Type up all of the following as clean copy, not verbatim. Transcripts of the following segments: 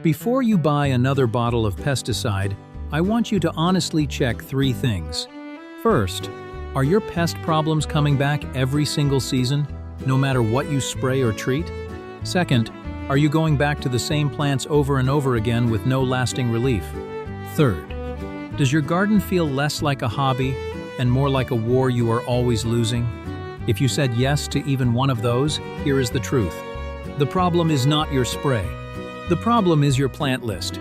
Before you buy another bottle of pesticide, I want you to honestly check 3 things. First, are your pest problems coming back every single season, no matter what you spray or treat? Second, are you going back to the same plants over and over again with no lasting relief? Third, does your garden feel less like a hobby and more like a war you are always losing? If you said yes to even one of those, here is the truth. The problem is not your spray. The problem is your plant list.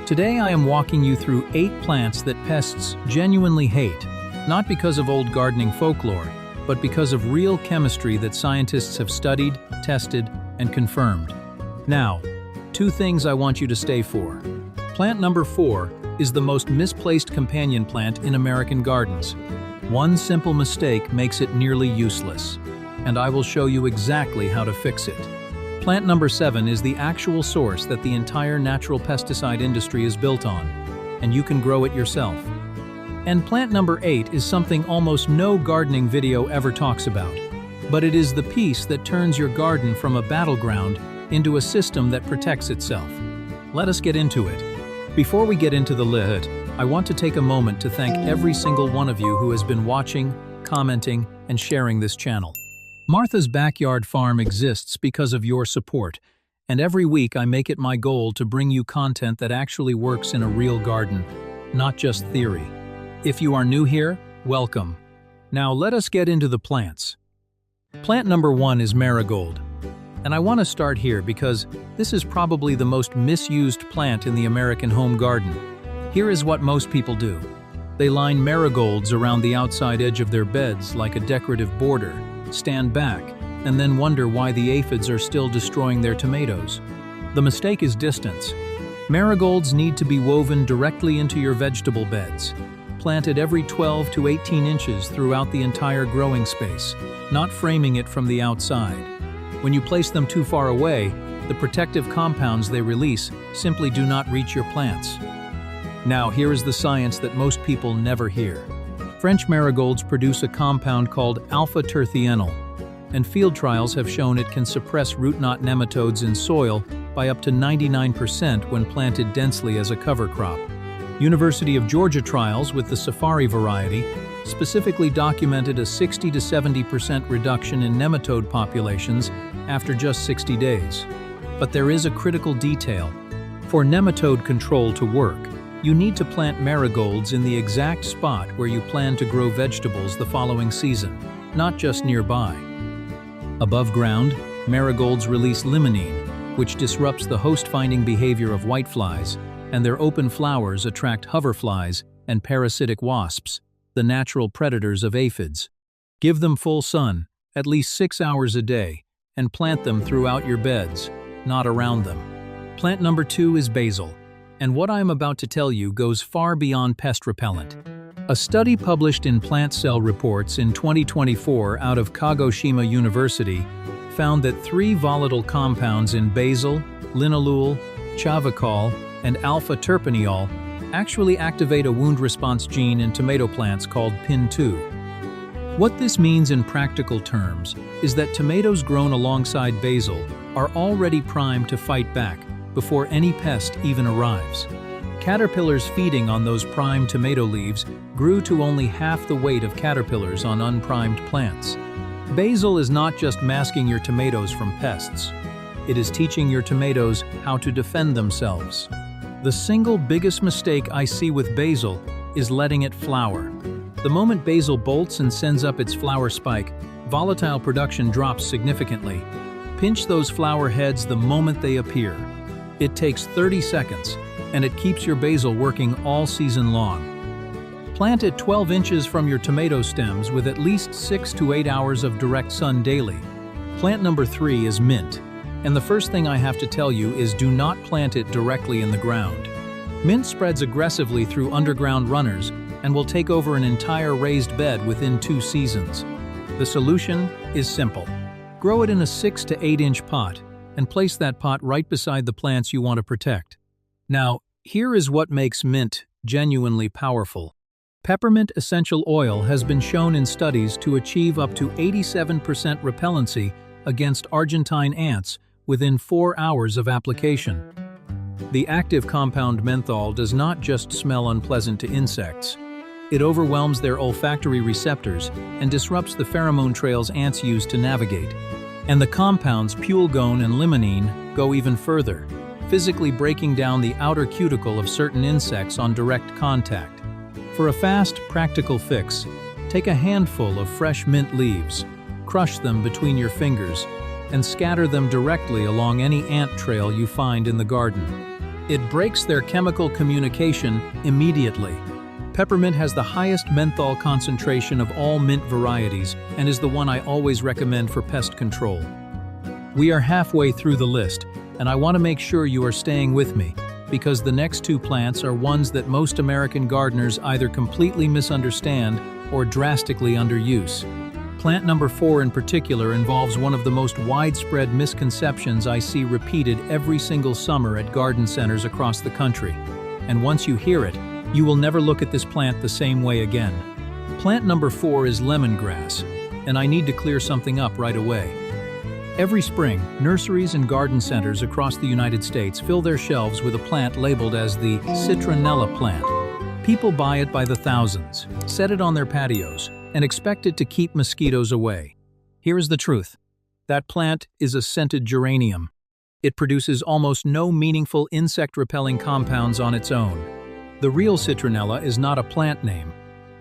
Today I am walking you through 8 plants that pests genuinely hate, not because of old gardening folklore, but because of real chemistry that scientists have studied, tested, and confirmed. Now, 2 things I want you to stay for. Plant number 4 is the most misplaced companion plant in American gardens. One simple mistake makes it nearly useless, and I will show you exactly how to fix it. Plant number 7 is the actual source that the entire natural pesticide industry is built on, and you can grow it yourself. And plant number 8 is something almost no gardening video ever talks about, but it is the piece that turns your garden from a battleground into a system that protects itself. Let us get into it. Before we get into the list, I want to take a moment to thank every single one of you who has been watching, commenting, and sharing this channel. Martha's Backyard Farm exists because of your support, and every week I make it my goal to bring you content that actually works in a real garden, not just theory. If you are new here, welcome. Now let us get into the plants. Plant number 1 is Marigold. And I want to start here because this is probably the most misused plant in the American home garden. Here is what most people do. They line marigolds around the outside edge of their beds like a decorative border, stand back, and then wonder why the aphids are still destroying their tomatoes. The mistake is distance. Marigolds need to be woven directly into your vegetable beds, planted every 12 to 18 inches throughout the entire growing space, not framing it from the outside. When you place them too far away, the protective compounds they release simply do not reach your plants. Now here is the science that most people never hear. French marigolds produce a compound called alpha-terthienol, and field trials have shown it can suppress root knot nematodes in soil by up to 99% when planted densely as a cover crop. University of Georgia trials with the Safari variety specifically documented a 60 to 70% reduction in nematode populations after just 60 days. But there is a critical detail. For nematode control to work, you need to plant marigolds in the exact spot where you plan to grow vegetables the following season, not just nearby. Above ground, marigolds release limonene, which disrupts the host-finding behavior of whiteflies, and their open flowers attract hoverflies and parasitic wasps, the natural predators of aphids. Give them full sun, at least 6 hours a day, and plant them throughout your beds, not around them. Plant number 2 is basil. And what I'm about to tell you goes far beyond pest repellent. A study published in Plant Cell Reports in 2024 out of Kagoshima University found that 3 volatile compounds in basil, linalool, chavicol, and alpha-terpineol actually activate a wound response gene in tomato plants called PIN2. What this means in practical terms is that tomatoes grown alongside basil are already primed to fight back before any pest even arrives. Caterpillars feeding on those primed tomato leaves grew to only half the weight of caterpillars on unprimed plants. Basil is not just masking your tomatoes from pests. It is teaching your tomatoes how to defend themselves. The single biggest mistake I see with basil is letting it flower. The moment basil bolts and sends up its flower spike, volatile production drops significantly. Pinch those flower heads the moment they appear. It takes 30 seconds, and it keeps your basil working all season long. Plant it 12 inches from your tomato stems with at least 6 to 8 hours of direct sun daily. Plant number 3 is mint, and the first thing I have to tell you is do not plant it directly in the ground. Mint spreads aggressively through underground runners and will take over an entire raised bed within 2 seasons. The solution is simple. Grow it in a 6 to 8 inch pot, and place that pot right beside the plants you want to protect. Now, here is what makes mint genuinely powerful. Peppermint essential oil has been shown in studies to achieve up to 87% repellency against Argentine ants within 4 hours of application. The active compound menthol does not just smell unpleasant to insects. It overwhelms their olfactory receptors and disrupts the pheromone trails ants use to navigate. And the compounds pulgone and limonene go even further, physically breaking down the outer cuticle of certain insects on direct contact. For a fast, practical fix, take a handful of fresh mint leaves, crush them between your fingers, and scatter them directly along any ant trail you find in the garden. It breaks their chemical communication immediately. Peppermint has the highest menthol concentration of all mint varieties and is the one I always recommend for pest control. We are halfway through the list, and I want to make sure you are staying with me, because the next two plants are ones that most American gardeners either completely misunderstand or drastically underuse. Plant number 4 in particular involves one of the most widespread misconceptions I see repeated every single summer at garden centers across the country. And once you hear it, you will never look at this plant the same way again. Plant number 4 is lemongrass, and I need to clear something up right away. Every spring, nurseries and garden centers across the United States fill their shelves with a plant labeled as the citronella plant. People buy it by the thousands, set it on their patios, and expect it to keep mosquitoes away. Here is the truth. That plant is a scented geranium. It produces almost no meaningful insect-repelling compounds on its own. The real citronella is not a plant name.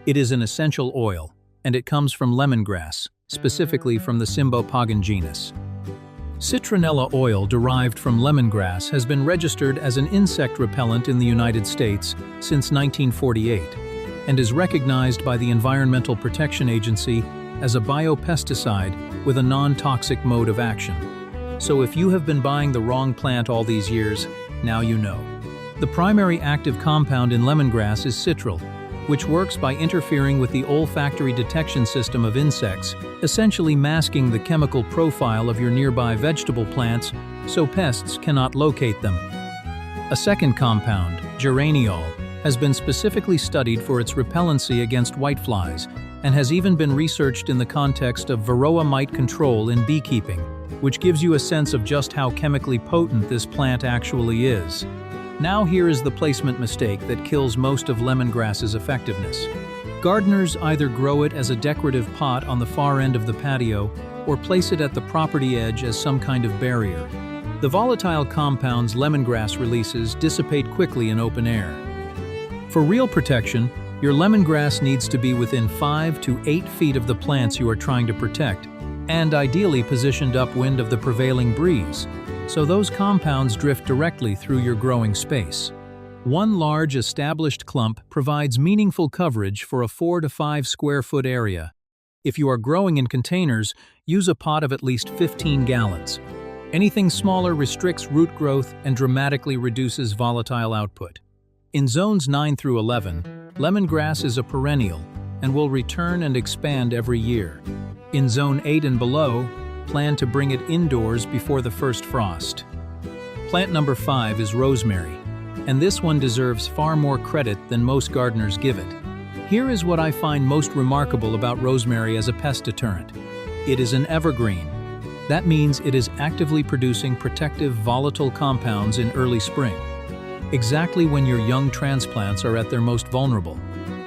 It is an essential oil, and it comes from lemongrass, specifically from the Cymbopogon genus. Citronella oil derived from lemongrass has been registered as an insect repellent in the United States since 1948 and is recognized by the Environmental Protection Agency as a biopesticide with a non-toxic mode of action. So if you have been buying the wrong plant all these years, now you know. The primary active compound in lemongrass is citral, which works by interfering with the olfactory detection system of insects, essentially masking the chemical profile of your nearby vegetable plants so pests cannot locate them. A second compound, geraniol, has been specifically studied for its repellency against whiteflies and has even been researched in the context of varroa mite control in beekeeping, which gives you a sense of just how chemically potent this plant actually is. Now here is the placement mistake that kills most of lemongrass's effectiveness. Gardeners either grow it as a decorative pot on the far end of the patio or place it at the property edge as some kind of barrier. The volatile compounds lemongrass releases dissipate quickly in open air. For real protection, your lemongrass needs to be within 5 to 8 feet of the plants you are trying to protect, and ideally positioned upwind of the prevailing breeze, so those compounds drift directly through your growing space. One large established clump provides meaningful coverage for a 4 to 5 square foot area. If you are growing in containers, use a pot of at least 15 gallons. Anything smaller restricts root growth and dramatically reduces volatile output. In zones 9 through 11, lemongrass is a perennial and will return and expand every year. In zone 8 and below, plan to bring it indoors before the first frost. Plant number 5 is rosemary, and this one deserves far more credit than most gardeners give it. Here is what I find most remarkable about rosemary as a pest deterrent. It is an evergreen. That means it is actively producing protective volatile compounds in early spring, exactly when your young transplants are at their most vulnerable,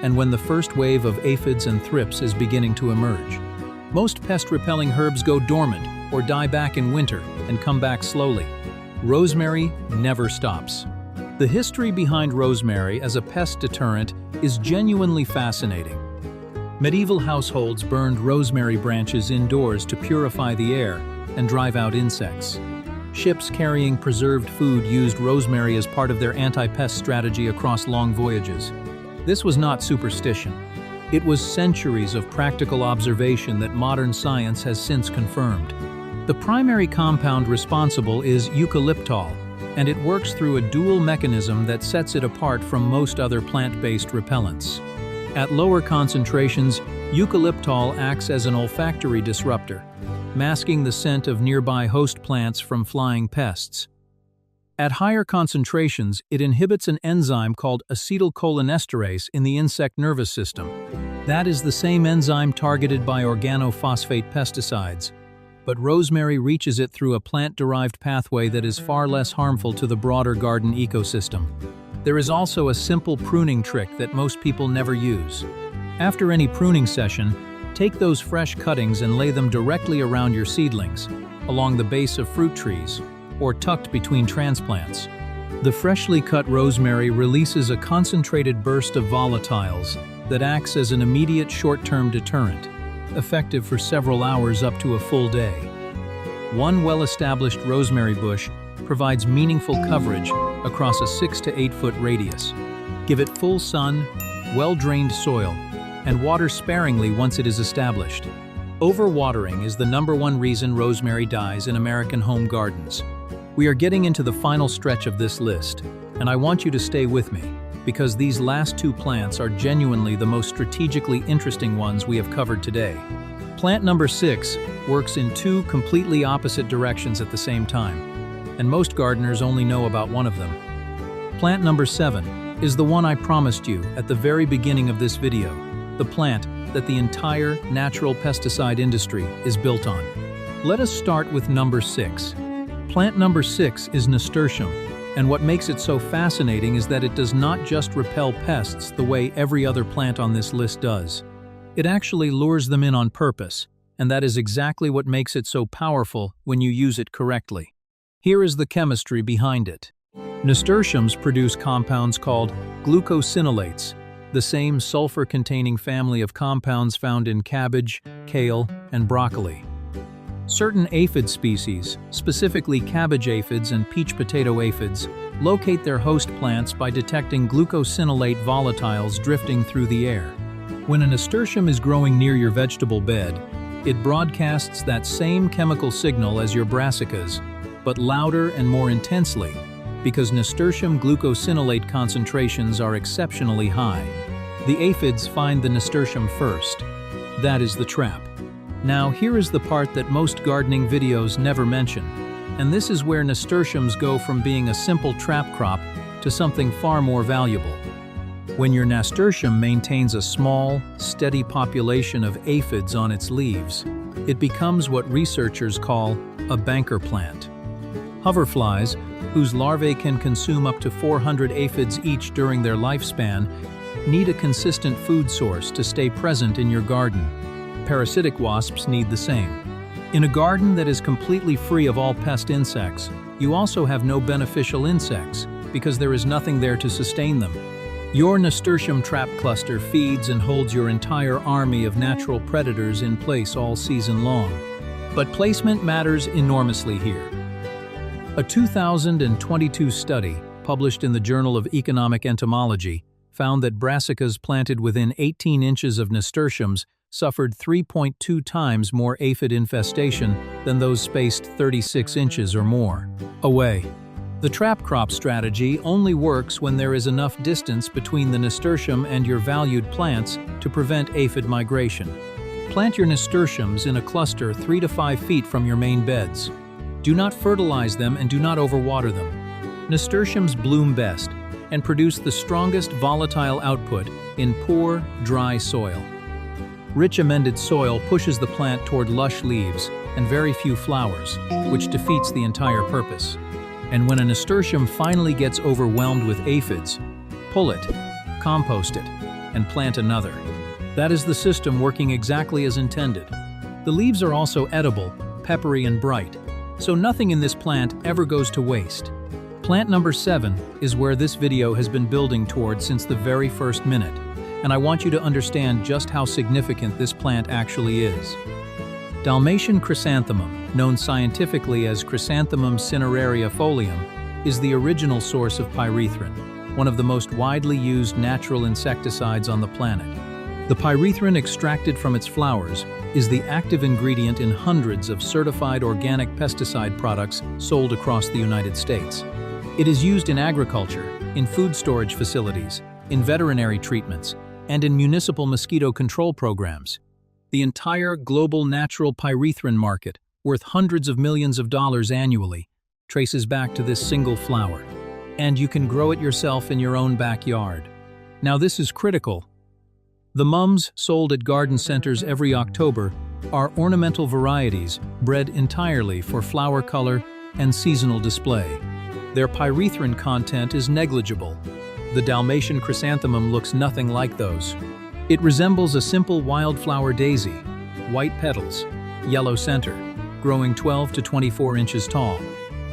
and when the first wave of aphids and thrips is beginning to emerge. Most pest-repelling herbs go dormant or die back in winter and come back slowly. Rosemary never stops. The history behind rosemary as a pest deterrent is genuinely fascinating. Medieval households burned rosemary branches indoors to purify the air and drive out insects. Ships carrying preserved food used rosemary as part of their anti-pest strategy across long voyages. This was not superstition. It was centuries of practical observation that modern science has since confirmed. The primary compound responsible is eucalyptol, and it works through a dual mechanism that sets it apart from most other plant-based repellents. At lower concentrations, eucalyptol acts as an olfactory disruptor, masking the scent of nearby host plants from flying pests. At higher concentrations, it inhibits an enzyme called acetylcholinesterase in the insect nervous system. That is the same enzyme targeted by organophosphate pesticides. but rosemary reaches it through a plant-derived pathway that is far less harmful to the broader garden ecosystem. There is also a simple pruning trick that most people never use. After any pruning session, take those fresh cuttings and lay them directly around your seedlings, along the base of fruit trees, or tucked between transplants. The freshly cut rosemary releases a concentrated burst of volatiles that acts as an immediate short-term deterrent, effective for several hours up to a full day. One well-established rosemary bush provides meaningful coverage across a 6 to 8 foot radius. Give it full sun, well-drained soil, and water sparingly once it is established. Overwatering is the #1 reason rosemary dies in American home gardens. We are getting into the final stretch of this list, and I want you to stay with me, because these last 2 plants are genuinely the most strategically interesting ones we have covered today. Plant number 6 works in 2 completely opposite directions at the same time, and most gardeners only know about one of them. Plant number 7 is the one I promised you at the very beginning of this video, the plant that the entire natural pesticide industry is built on. Let us start with number 6. Plant number 6 is Nasturtium, and what makes it so fascinating is that it does not just repel pests the way every other plant on this list does. It actually lures them in on purpose, and that is exactly what makes it so powerful when you use it correctly. Here is the chemistry behind it. Nasturtiums produce compounds called glucosinolates, the same sulfur-containing family of compounds found in cabbage, kale, and broccoli. Certain aphid species, specifically cabbage aphids and peach potato aphids, locate their host plants by detecting glucosinolate volatiles drifting through the air. When a nasturtium is growing near your vegetable bed, it broadcasts that same chemical signal as your brassicas, but louder and more intensely, because nasturtium glucosinolate concentrations are exceptionally high. The aphids find the nasturtium first. That is the trap. Now here is the part that most gardening videos never mention, and this is where nasturtiums go from being a simple trap crop to something far more valuable. When your nasturtium maintains a small, steady population of aphids on its leaves, it becomes what researchers call a banker plant. Hoverflies, whose larvae can consume up to 400 aphids each during their lifespan, need a consistent food source to stay present in your garden. Parasitic wasps need the same. In a garden that is completely free of all pest insects, you also have no beneficial insects, because there is nothing there to sustain them. Your nasturtium trap cluster feeds and holds your entire army of natural predators in place all season long. But placement matters enormously here. A 2022 study, published in the Journal of Economic Entomology, found that brassicas planted within 18 inches of nasturtiums suffered 3.2 times more aphid infestation than those spaced 36 inches or more away. The trap crop strategy only works when there is enough distance between the nasturtium and your valued plants to prevent aphid migration. Plant your nasturtiums in a cluster 3 to 5 feet from your main beds. Do not fertilize them and do not overwater them. Nasturtiums bloom best and produce the strongest volatile output in poor, dry soil. Rich amended soil pushes the plant toward lush leaves and very few flowers, which defeats the entire purpose. And when a nasturtium finally gets overwhelmed with aphids, pull it, compost it, and plant another. That is the system working exactly as intended. The leaves are also edible, peppery and bright, so nothing in this plant ever goes to waste. Plant number 7 is where this video has been building toward since the very first minute, and I want you to understand just how significant this plant actually is. Dalmatian chrysanthemum, known scientifically as Chrysanthemum cineraria folium, is the original source of pyrethrin, one of the most widely used natural insecticides on the planet. The pyrethrin extracted from its flowers is the active ingredient in hundreds of certified organic pesticide products sold across the United States. It is used in agriculture, in food storage facilities, in veterinary treatments, and in municipal mosquito control programs. The entire global natural pyrethrin market, worth hundreds of millions of dollars annually, traces back to this single flower. And you can grow it yourself in your own backyard. Now this is critical. The mums sold at garden centers every October are ornamental varieties bred entirely for flower color and seasonal display. Their pyrethrin content is negligible. The Dalmatian chrysanthemum looks nothing like those. It resembles a simple wildflower daisy, white petals, yellow center, growing 12 to 24 inches tall.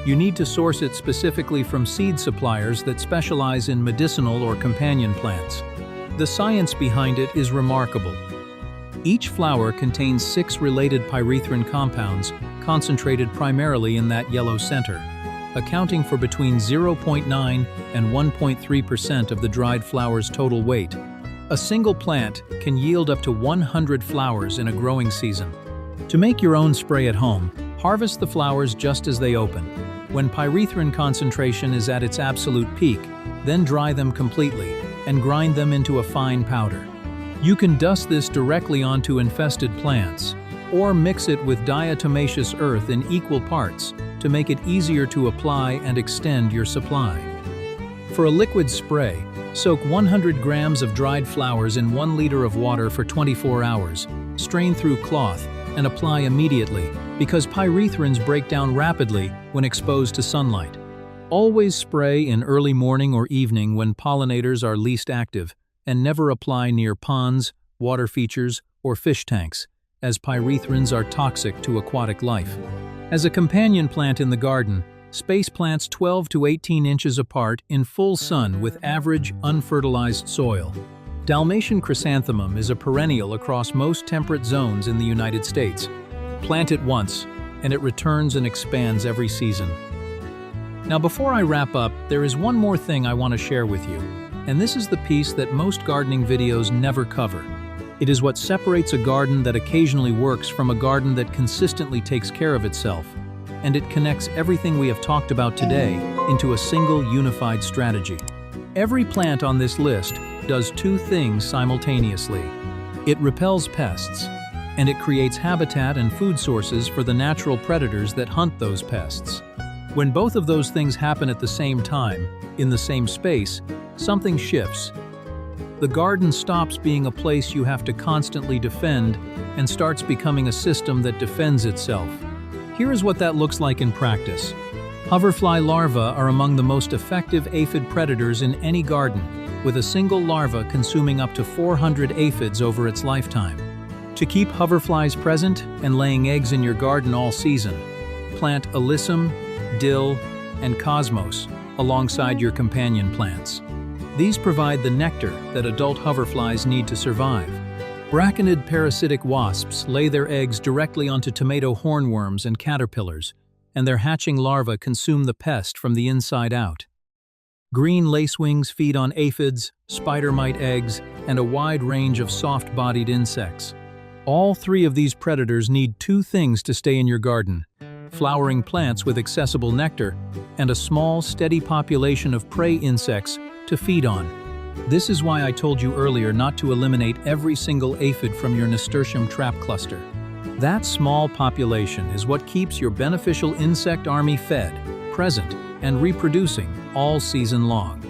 You need to source it specifically from seed suppliers that specialize in medicinal or companion plants. The science behind it is remarkable. Each flower contains 6 related pyrethrin compounds concentrated primarily in that yellow center, accounting for between 0.9 and 1.3% of the dried flower's total weight. A single plant can yield up to 100 flowers in a growing season. To make your own spray at home, harvest the flowers just as they open. When pyrethrin concentration is at its absolute peak, then dry them completely and grind them into a fine powder. You can dust this directly onto infested plants, or mix it with diatomaceous earth in equal parts to make it easier to apply and extend your supply. For a liquid spray, soak 100 grams of dried flowers in 1 liter of water for 24 hours, strain through cloth, and apply immediately because pyrethrins break down rapidly when exposed to sunlight. Always spray in early morning or evening when pollinators are least active, and never apply near ponds, water features, or fish tanks, as pyrethrins are toxic to aquatic life. As a companion plant in the garden, space plants 12 to 18 inches apart in full sun with average, unfertilized soil. Dalmatian chrysanthemum is a perennial across most temperate zones in the United States. Plant it once, and it returns and expands every season. Now, before I wrap up, there is one more thing I want to share with you, and this is the piece that most gardening videos never cover. It is what separates a garden that occasionally works from a garden that consistently takes care of itself, and it connects everything we have talked about today into a single unified strategy. Every plant on this list does 2 things simultaneously. It repels pests, and it creates habitat and food sources for the natural predators that hunt those pests. When both of those things happen at the same time, in the same space, something shifts. The garden stops being a place you have to constantly defend and starts becoming a system that defends itself. Here is what that looks like in practice. Hoverfly larvae are among the most effective aphid predators in any garden, with a single larva consuming up to 400 aphids over its lifetime. To keep hoverflies present and laying eggs in your garden all season, plant alyssum, dill, and cosmos alongside your companion plants. These provide the nectar that adult hoverflies need to survive. Braconid parasitic wasps lay their eggs directly onto tomato hornworms and caterpillars, and their hatching larvae consume the pest from the inside out. Green lacewings feed on aphids, spider mite eggs, and a wide range of soft-bodied insects. All 3 of these predators need 2 things to stay in your garden: flowering plants with accessible nectar, and a small, steady population of prey insects to feed on. This is why I told you earlier not to eliminate every single aphid from your Nasturtium trap cluster. That small population is what keeps your beneficial insect army fed, present, and reproducing all season long.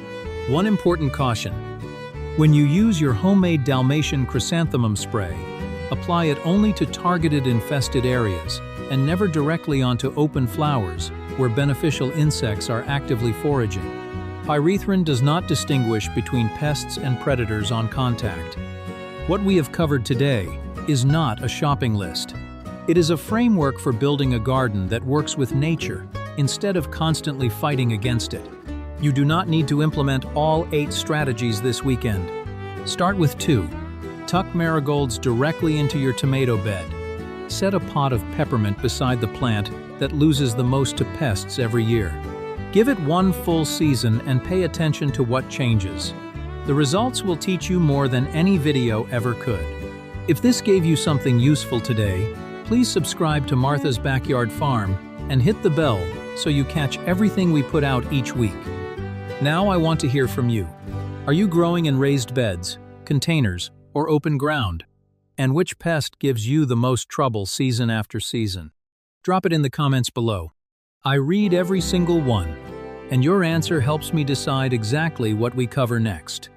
One important caution: when you use your homemade Dalmatian chrysanthemum spray, apply it only to targeted infested areas and never directly onto open flowers where beneficial insects are actively foraging. Pyrethrin does not distinguish between pests and predators on contact. What we have covered today is not a shopping list. It is a framework for building a garden that works with nature instead of constantly fighting against it. You do not need to implement all 8 strategies this weekend. Start with 2. Tuck marigolds directly into your tomato bed. Set a pot of peppermint beside the plant that loses the most to pests every year. Give it 1 full season and pay attention to what changes. The results will teach you more than any video ever could. If this gave you something useful today, please subscribe to Martha's Backyard Farm and hit the bell so you catch everything we put out each week. Now I want to hear from you. Are you growing in raised beds, containers, or open ground? And which pest gives you the most trouble season after season? Drop it in the comments below. I read every single one, and your answer helps me decide exactly what we cover next.